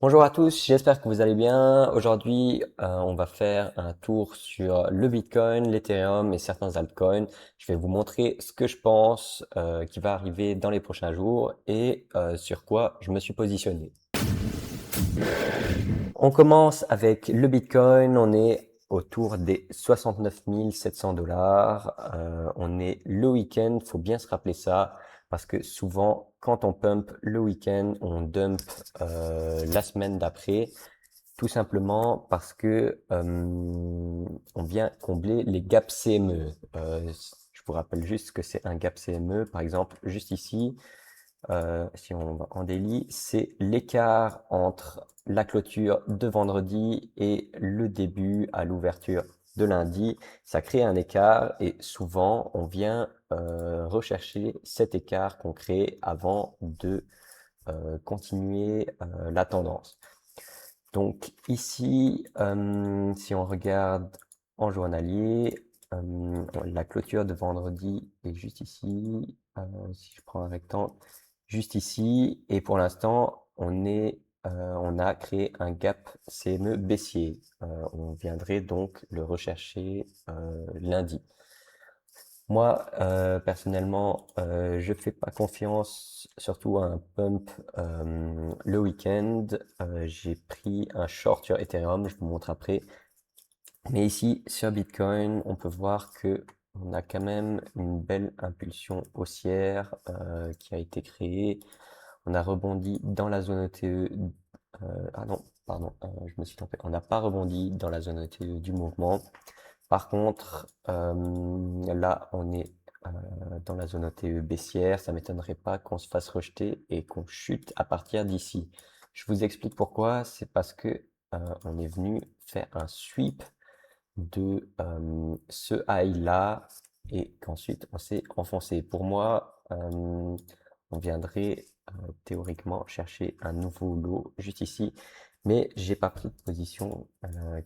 Bonjour à tous, j'espère que vous allez bien. Aujourd'hui, on va faire un tour sur le Bitcoin, l'Ethereum et certains altcoins. Je vais vous montrer ce que je pense qui va arriver dans les prochains jours et sur quoi je me suis positionné. On commence avec le Bitcoin, on est autour des 69 700 dollars. On est le week-end, faut bien se rappeler ça, parce que souvent, quand on pump le week-end, on dump la semaine d'après, tout simplement parce que on vient combler les gaps CME. Je vous rappelle juste que c'est un gap CME, par exemple, juste ici. Si on va en daily, c'est l'écart entre la clôture de vendredi et le début à l'ouverture de lundi. Ça crée un écart et souvent on vient rechercher cet écart qu'on crée avant de continuer la tendance. Donc ici, si on regarde en journalier, la clôture de vendredi est juste ici. Si je prends un rectangle, juste ici. Et pour l'instant, on a créé un gap CME baissier. On viendrait donc le rechercher lundi. Moi, personnellement, je fais pas confiance surtout à un pump le week-end. J'ai pris un short sur Ethereum, je vous montre après. Mais ici, sur Bitcoin, on peut voir que on a quand même une belle impulsion haussière qui a été créée. On a rebondi dans la zone ETE. Ah non, pardon, je me suis trompé. On n'a pas rebondi dans la zone ETE du mouvement. Par contre, là, on est dans la zone OTE baissière. Ça m'étonnerait pas qu'on se fasse rejeter et qu'on chute à partir d'ici. Je vous explique pourquoi. C'est parce que on est venu faire un sweep de ce high-là et qu'ensuite on s'est enfoncé. Pour moi, on viendrait théoriquement chercher un nouveau lot juste ici. Mais j'ai pas pris de position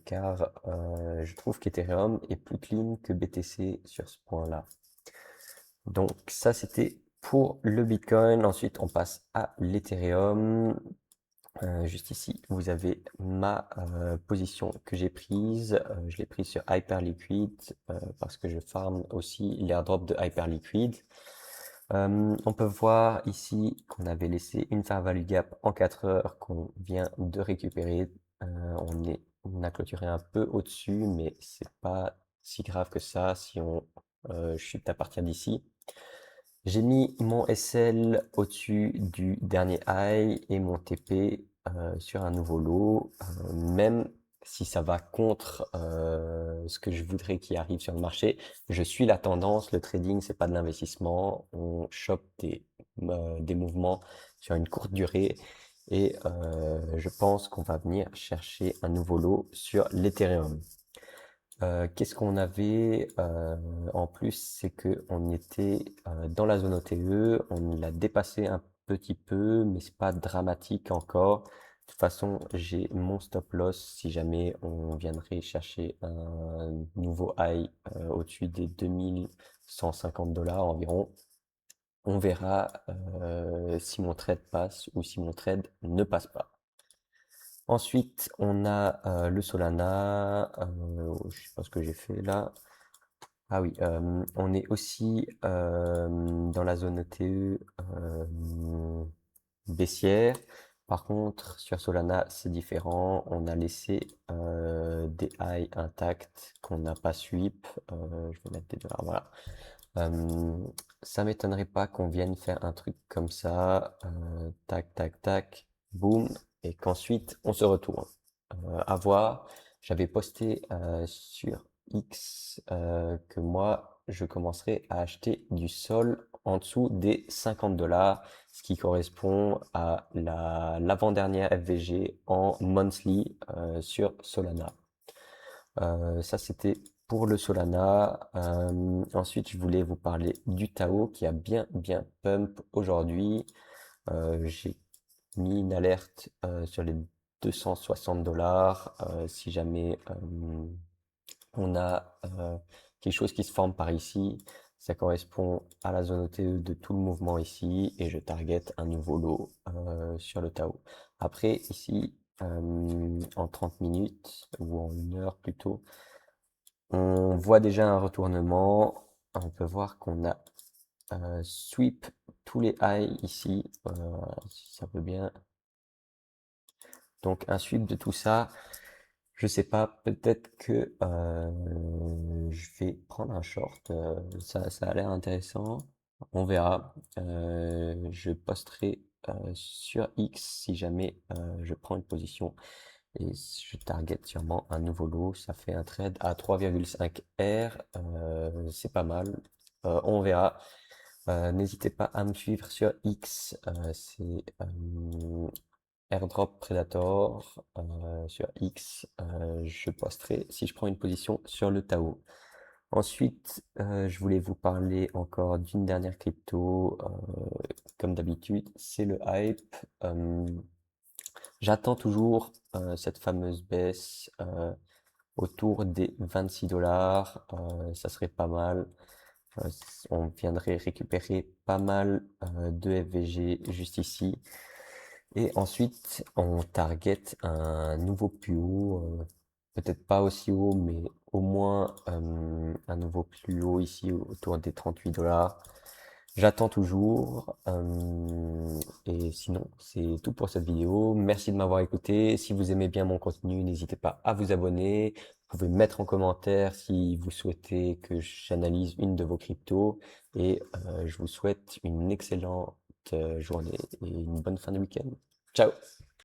car je trouve qu'Ethereum est plus clean que BTC sur ce point-là. Donc ça c'était pour le Bitcoin. Ensuite on passe à l'Ethereum. Juste ici, vous avez ma position que j'ai prise. Je l'ai prise sur Hyperliquid parce que je farm aussi l'airdrop de Hyperliquid. On peut voir ici qu'on avait laissé une fair value gap en 4 heures qu'on vient de récupérer. On a clôturé un peu au-dessus, mais c'est pas si grave que ça si on chute à partir d'ici. J'ai mis mon SL au-dessus du dernier high et mon TP sur un nouveau lot, même si ça va contre ce que je voudrais qu'il arrive sur le marché. Je suis la tendance, le trading, c'est pas de l'investissement. On chope des mouvements sur une courte durée et je pense qu'on va venir chercher un nouveau lot sur l'Ethereum. Qu'est-ce qu'on avait en plus, c'est que on était dans la zone OTE, on l'a dépassé un petit peu, mais c'est pas dramatique encore. De toute façon, j'ai mon stop loss si jamais on viendrait chercher un nouveau high au-dessus des 2150 dollars environ. On verra si mon trade passe ou si mon trade ne passe pas. Ensuite, on a le Solana. Je sais pas ce que j'ai fait là. Ah oui, on est aussi dans la zone ETE baissière. Par contre, sur Solana, c'est différent. On a laissé des highs intacts qu'on n'a pas sweep. Je vais mettre des dollars, voilà. Euh, Ça m'étonnerait pas qu'on vienne faire un truc comme ça, tac, tac, tac, boum, et qu'ensuite on se retourne. À voir. J'avais posté sur X que moi je commencerai à acheter du sol en dessous des 50 dollars, ce qui correspond à l'avant-dernière FVG en monthly sur Solana. Ça, c'était pour le Solana. Ensuite, je voulais vous parler du Tao qui a bien pump aujourd'hui. J'ai mis une alerte sur les 260 dollars. Si jamais on a quelque chose qui se forme par ici, ça correspond à la zone OTE de tout le mouvement ici et je target un nouveau lot sur le Tao. Après, ici, en 30 minutes ou en 1 heure plutôt. On voit déjà un retournement. On peut voir qu'on a sweep tous les highs ici, si ça peut bien. Donc un sweep de tout ça. Je sais pas, peut-être que je vais prendre un short. Ça a l'air intéressant. On verra. Je posterai sur X si jamais je prends une position et je target sûrement un nouveau lot. Ça fait un trade à 3,5 R. C'est pas mal. On verra. N'hésitez pas à me suivre sur X. C'est Airdrop Predator sur X. Je posterai si je prends une position sur le Tao. Ensuite, je voulais vous parler encore d'une dernière crypto. Comme d'habitude, c'est le hype. J'attends toujours cette fameuse baisse autour des 26 dollars. Ça serait pas mal. On viendrait récupérer pas mal de FVG juste ici. Et ensuite, on target un nouveau plus haut, peut-être pas aussi haut, mais au moins un nouveau plus haut ici autour des 38 dollars. J'attends toujours. Et sinon, c'est tout pour cette vidéo. Merci de m'avoir écouté. Si vous aimez bien mon contenu, n'hésitez pas à vous abonner. Vous pouvez mettre en commentaire si vous souhaitez que j'analyse une de vos cryptos. Et je vous souhaite une excellente journée et une bonne fin de week-end. Ciao!